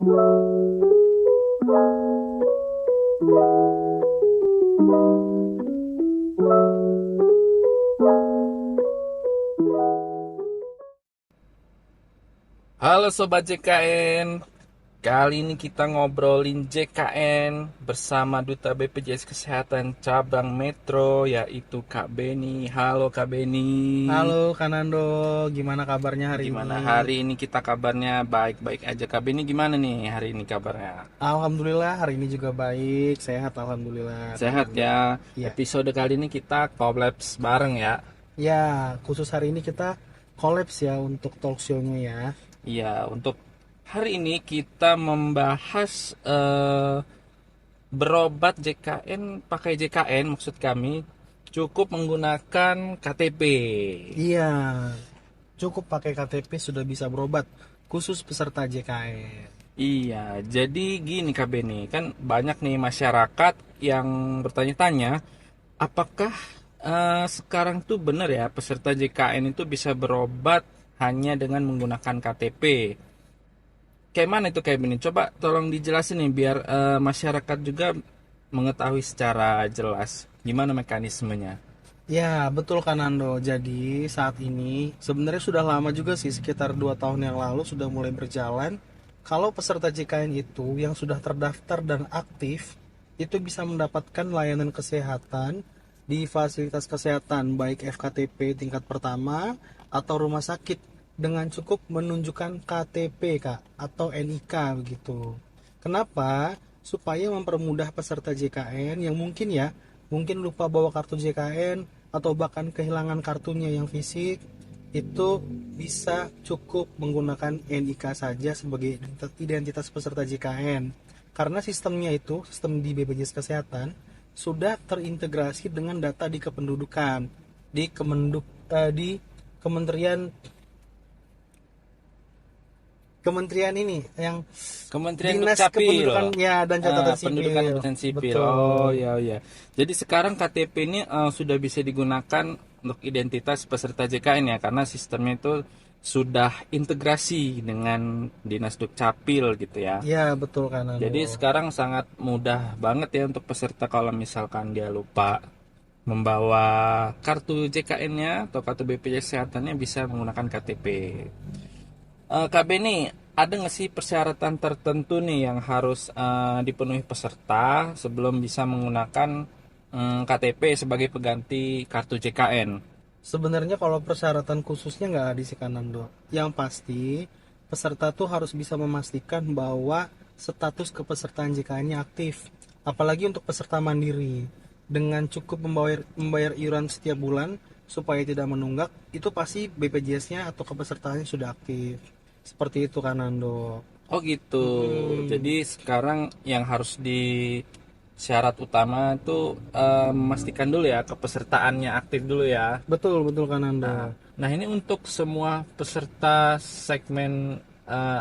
Halo Sobat JKN, kali ini kita ngobrolin JKN bersama Duta BPJS Kesehatan Cabang Metro, yaitu Kak Beni. Halo Kak Beni. Halo Kanando, gimana kabarnya hari ini? Gimana hari ini kita kabarnya? Baik-baik aja. Kak Beni gimana nih hari ini kabarnya? Alhamdulillah hari ini juga baik, sehat alhamdulillah. Sehat ya. Iya, Episode kali ini kita collabs bareng ya. ya khusus hari ini kita kolaps ya untuk talk show-nya ya. Iya, untuk hari ini kita membahas berobat JKN, pakai JKN maksud kami cukup menggunakan KTP. Iya, cukup pakai KTP sudah bisa berobat, khusus peserta JKN. Iya, jadi gini Kak Beni, kan banyak nih masyarakat yang bertanya-tanya, apakah sekarang tuh benar ya peserta JKN itu bisa berobat hanya dengan menggunakan KTP? Kayak mana itu Kak Beni? Coba tolong dijelasin nih biar masyarakat juga mengetahui secara jelas gimana mekanismenya. Ya, betul Kanando. Jadi saat ini sebenarnya sudah lama juga sih, sekitar 2 tahun yang lalu sudah mulai berjalan. Kalau peserta JKN itu yang sudah terdaftar dan aktif, itu bisa mendapatkan layanan kesehatan di fasilitas kesehatan baik FKTP tingkat pertama atau rumah sakit dengan cukup menunjukkan KTP Kak atau NIK begitu. Kenapa? Supaya mempermudah peserta JKN yang mungkin lupa bawa kartu JKN atau bahkan kehilangan kartunya yang fisik, itu bisa cukup menggunakan NIK saja sebagai identitas peserta JKN. Karena sistem di BPJS Kesehatan sudah terintegrasi dengan data di kependudukan di Kementerian Kementerian ini yang Kementerian Dinas Dukcapil, Kependudukan ya dan Catatan Pendudukan Sipil. dan Sipil. Oh Betul. ya ya. Jadi sekarang KTP ini sudah bisa digunakan untuk identitas peserta JKN ya, karena sistemnya itu sudah integrasi dengan Dinas Dukcapil gitu ya. Ya, betul Kanando. Jadi sekarang sangat mudah banget ya untuk peserta kalau misalkan dia lupa membawa kartu JKN-nya atau kartu BPJS Kesehatannya bisa menggunakan KTP. Kak Beni, ada nggak sih persyaratan tertentu nih yang harus dipenuhi peserta sebelum bisa menggunakan KTP sebagai pengganti kartu JKN? Sebenarnya kalau persyaratan khususnya nggak ada sih Kanando. Yang pasti peserta tuh harus bisa memastikan bahwa status kepesertaan JKN-nya aktif. Apalagi untuk peserta mandiri. Dengan cukup membayar iuran setiap bulan supaya tidak menunggak, itu pasti BPJS-nya atau kepesertaannya sudah aktif. Seperti itu Kanando. Oh gitu. Jadi sekarang yang harus di syarat utama itu memastikan dulu ya kepesertaannya aktif dulu ya. Betul, betul Nah, Kanando. nah ini untuk semua peserta segmen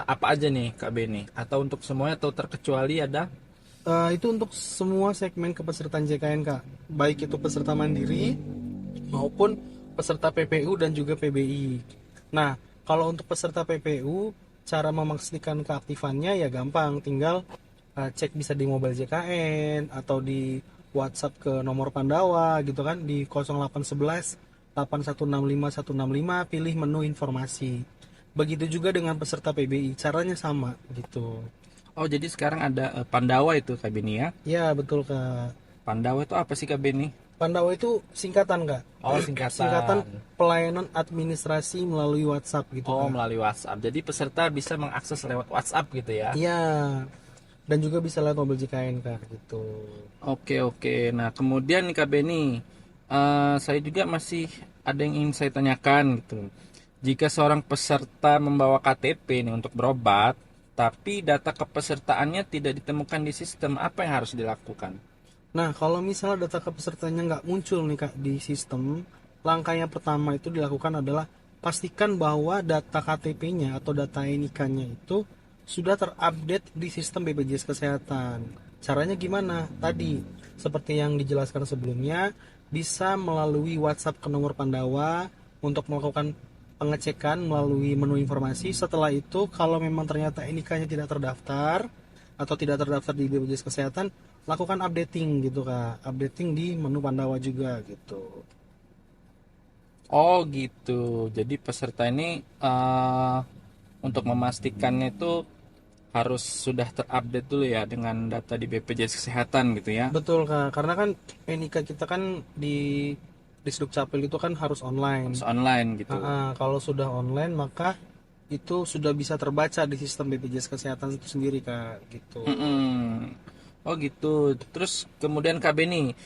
apa aja nih Kak Beni? Atau untuk semuanya atau terkecuali ada? Itu untuk semua segmen kepesertaan JKN Kak. Baik itu peserta mandiri maupun peserta PPU dan juga PBI. Nah, kalau untuk peserta PPU, cara memastikan keaktifannya ya gampang, tinggal cek bisa di mobile JKN atau di WhatsApp ke nomor Pandawa gitu kan di 0811 8165 pilih menu informasi. Begitu juga dengan peserta PBI, caranya sama gitu. Oh jadi sekarang ada Pandawa itu Kak Beni ya? Ya, betul Kak. Pandawa itu apa sih Kak Beni? Pandawa itu singkatan Kak. Oh Singkatan singkatan. pelayanan administrasi melalui WhatsApp gitu Oh Kak. melalui WhatsApp. Jadi peserta bisa mengakses lewat WhatsApp gitu ya? Iya, dan juga bisa lewat mobil JKN Kak gitu. Oke oke. Nah kemudian nih Kak Beni, saya juga masih ada yang ingin saya tanyakan gitu. Jika seorang peserta membawa KTP nih untuk berobat, tapi data kepesertaannya tidak ditemukan di sistem, apa yang harus dilakukan? Nah, kalau misalnya data kepesertaannya nggak muncul nih Kak di sistem, langkah yang pertama itu dilakukan adalah pastikan bahwa data KTP-nya atau data NIK-nya itu sudah terupdate di sistem BPJS Kesehatan. Caranya gimana? Tadi, seperti yang dijelaskan sebelumnya, bisa melalui WhatsApp ke nomor Pandawa untuk melakukan pengecekan melalui menu informasi. Setelah itu kalau memang ternyata NIK-nya tidak terdaftar atau tidak terdaftar di BPJS Kesehatan, lakukan updating gitu Kak. Updating di menu Pandawa juga gitu. Oh gitu. Jadi peserta ini untuk memastikannya itu harus sudah terupdate dulu ya dengan data di BPJS Kesehatan gitu ya. Betul Kak, karena kan NIK kita kan di Disdukcapil itu kan harus online. Harus online gitu. Kalau sudah online maka itu sudah bisa terbaca di sistem BPJS Kesehatan itu sendiri Kak gitu. Mm-mm. Oh gitu. Terus kemudian KB nih,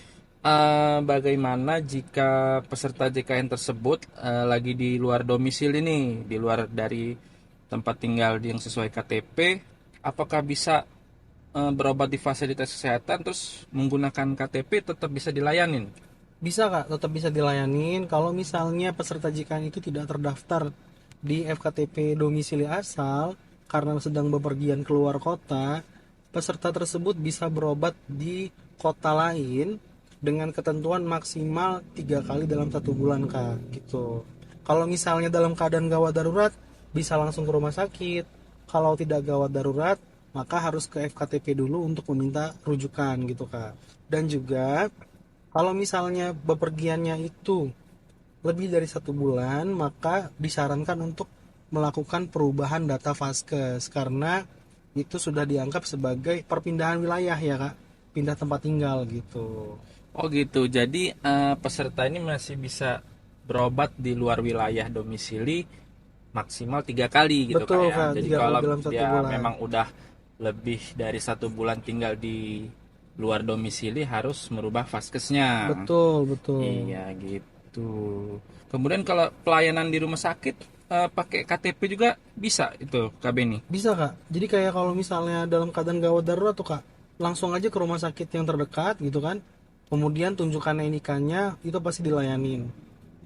bagaimana jika peserta JKN tersebut lagi di luar domisili nih, di luar dari tempat tinggal yang sesuai KTP, apakah bisa berobat di fasilitas kesehatan terus menggunakan KTP tetap bisa dilayanin? Bisa Kak, tetap bisa dilayanin kalau misalnya peserta JKN itu tidak terdaftar di FKTP domisili asal karena sedang bepergian keluar kota, peserta tersebut bisa berobat di kota lain dengan ketentuan maksimal 3 kali dalam 1 bulan Kak, gitu. Kalau misalnya dalam keadaan gawat darurat, bisa langsung ke rumah sakit. Kalau tidak gawat darurat, maka harus ke FKTP dulu untuk meminta rujukan gitu Kak. Dan juga kalau misalnya bepergiannya itu lebih dari 1 bulan, maka disarankan untuk melakukan perubahan data Vaskes karena itu sudah dianggap sebagai perpindahan wilayah ya Kak, pindah tempat tinggal gitu. Oh gitu. Jadi peserta ini masih bisa berobat di luar wilayah domisili maksimal 3 kali gitu Kak Betul ya. Kak, Jadi 3 kali kalau dalam satu dia bulan. memang udah lebih dari 1 bulan tinggal di luar domisili harus merubah vaskesnya. Betul, betul. Iya gitu. Kemudian kalau pelayanan di rumah sakit pakai KTP juga bisa itu KB nih. Bisa Kak. Jadi kayak kalau misalnya dalam keadaan gawat darurat tuh Kak, langsung aja ke rumah sakit yang terdekat gitu kan. Kemudian tunjukkan NIK-nya, itu pasti dilayanin.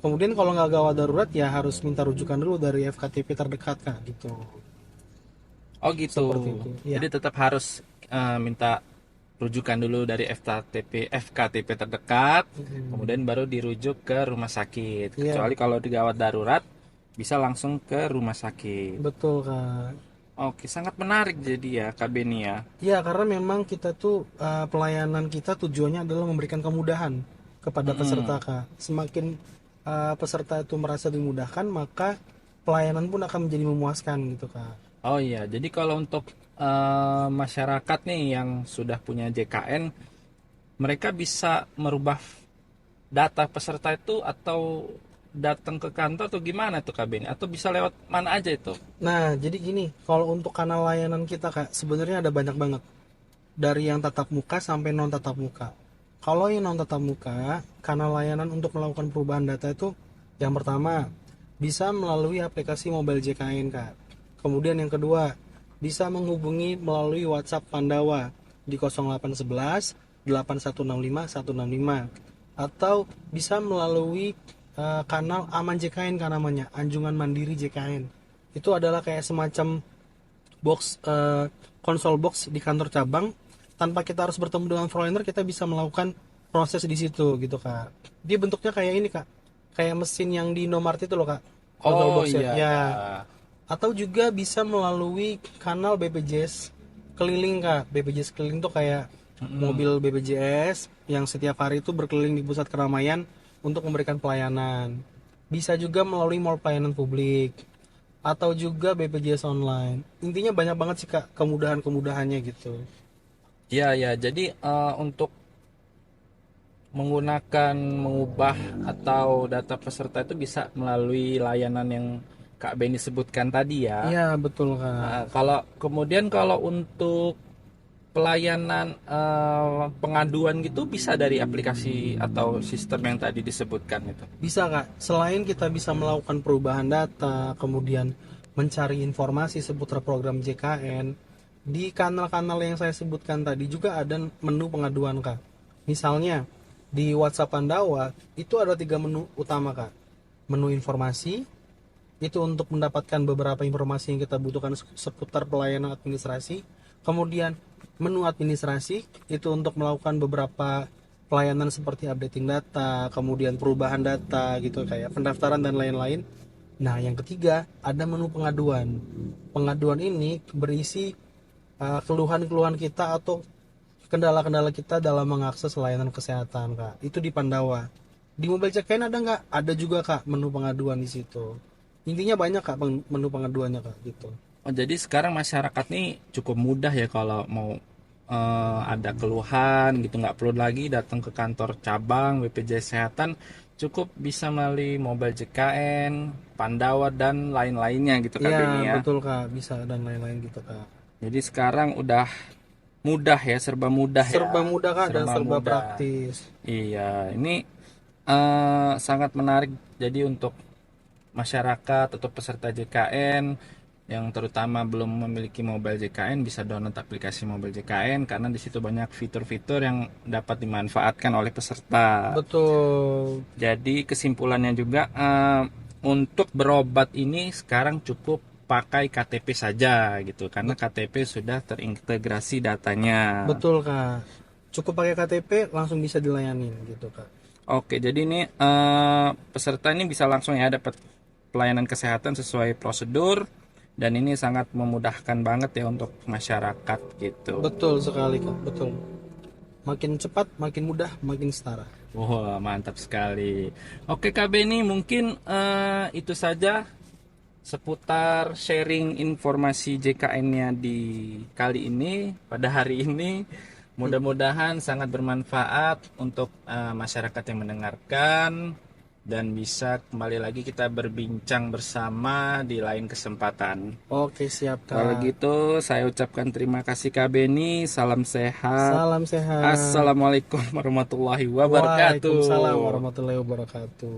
Kemudian kalau nggak gawat darurat ya harus minta rujukan dulu dari FKTP terdekat Kak gitu. Oh gitu. Seperti itu. Ya. Jadi tetap harus minta rujukan dulu dari FKTP terdekat, kemudian baru dirujuk ke rumah sakit. Iya, Kecuali kalau di gawat darurat bisa langsung ke rumah sakit. betul Kak. Oke, sangat menarik jadi ya KB nih ya. Ya, karena memang kita tuh pelayanan kita tujuannya adalah memberikan kemudahan kepada peserta Kak. Semakin peserta itu merasa dimudahkan, maka pelayanan pun akan menjadi memuaskan gitu Kak. Oh iya, jadi kalau untuk masyarakat nih yang sudah punya JKN, mereka bisa merubah data peserta itu atau datang ke kantor atau gimana tuh KB ini? Atau bisa lewat mana aja itu? Nah, jadi gini, kalau untuk kanal layanan kita Kak, sebenarnya ada banyak banget. Dari yang tatap muka sampai non tatap muka. Kalau yang non tatap muka, kanal layanan untuk melakukan perubahan data itu yang pertama bisa melalui aplikasi mobile JKN Kak. Kemudian yang kedua, bisa menghubungi melalui WhatsApp Pandawa di 0811 8165 165 atau bisa melalui kanal Aman JKN kan namanya, Anjungan Mandiri JKN. Itu adalah kayak semacam box konsol box di kantor cabang, tanpa kita harus bertemu dengan frontliner kita bisa melakukan proses di situ gitu Kak. Dia bentuknya kayak ini Kak, kayak mesin yang di Indomaret itu loh Kak, konsol Oh box iya, ya. iya. Atau juga bisa melalui kanal BPJS keliling Kak. BPJS keliling tuh kayak mobil BPJS yang setiap hari itu berkeliling di pusat keramaian untuk memberikan pelayanan. Bisa juga melalui mall pelayanan publik atau juga BPJS online. Intinya banyak banget sih Kak kemudahan-kemudahannya gitu. Iya, ya. Jadi untuk mengubah atau data peserta itu bisa melalui layanan yang Kak Beni sebutkan tadi ya. Iya betul Kak. Kalau kemudian kalau untuk pelayanan pengaduan gitu bisa dari aplikasi atau sistem yang tadi disebutkan itu. Bisa Kak, selain kita bisa melakukan perubahan data, kemudian mencari informasi seputar program JKN, di kanal-kanal yang saya sebutkan tadi juga ada menu pengaduan Kak. Misalnya di WhatsApp Pandawa itu ada 3 menu utama Kak. Menu informasi itu untuk mendapatkan beberapa informasi yang kita butuhkan seputar pelayanan administrasi. Kemudian menu administrasi itu untuk melakukan beberapa pelayanan seperti updating data, kemudian perubahan data gitu kayak pendaftaran dan lain-lain. Nah, yang ketiga ada menu pengaduan. Pengaduan ini berisi keluhan-keluhan kita atau kendala-kendala kita dalam mengakses layanan kesehatan, Kak. Itu di Pandawa. Di Mobile Check-in ada nggak? Ada juga, Kak, menu pengaduan di situ. Intinya banyak, Kak, menu pengaduannya, Kak, gitu. Oh, jadi sekarang masyarakat nih cukup mudah ya kalau mau ada keluhan gitu, nggak perlu lagi datang ke kantor cabang BPJS Kesehatan, cukup bisa melalui Mobile JKN, Pandawa dan lain-lainnya gitu Kak Iya, Beni ya. betul, Kak. Bisa dan lain-lain gitu, Kak. Jadi sekarang udah mudah ya, serba mudah ya, Serba mudah, Kak, dan serba serba mudah. praktis. Iya, ini sangat menarik. Jadi untuk masyarakat atau peserta JKN yang terutama belum memiliki mobile JKN bisa download aplikasi mobile JKN karena di situ banyak fitur-fitur yang dapat dimanfaatkan oleh peserta. Betul. Jadi kesimpulannya juga untuk berobat ini sekarang cukup pakai KTP saja gitu karena Bet- KTP sudah terintegrasi datanya. Betul, Kak. Cukup pakai KTP langsung bisa dilayani gitu, Kak. Oke, jadi ini peserta ini bisa langsung ya dapat pelayanan kesehatan sesuai prosedur dan ini sangat memudahkan banget ya untuk masyarakat gitu. Betul sekali, Kak. Betul. Makin cepat, makin mudah, makin setara. Wah, mantap sekali. Oke, Kak Beni, mungkin itu saja seputar sharing informasi JKN-nya di kali ini pada hari ini. Mudah-mudahan sangat bermanfaat untuk masyarakat yang mendengarkan dan bisa kembali lagi kita berbincang bersama di lain kesempatan. Oke, siap, Kalau Kak. gitu saya ucapkan terima kasih Kak Beni, salam sehat. Salam sehat. Assalamualaikum warahmatullahi Waalaikumsalam wabarakatuh. warahmatullahi wabarakatuh.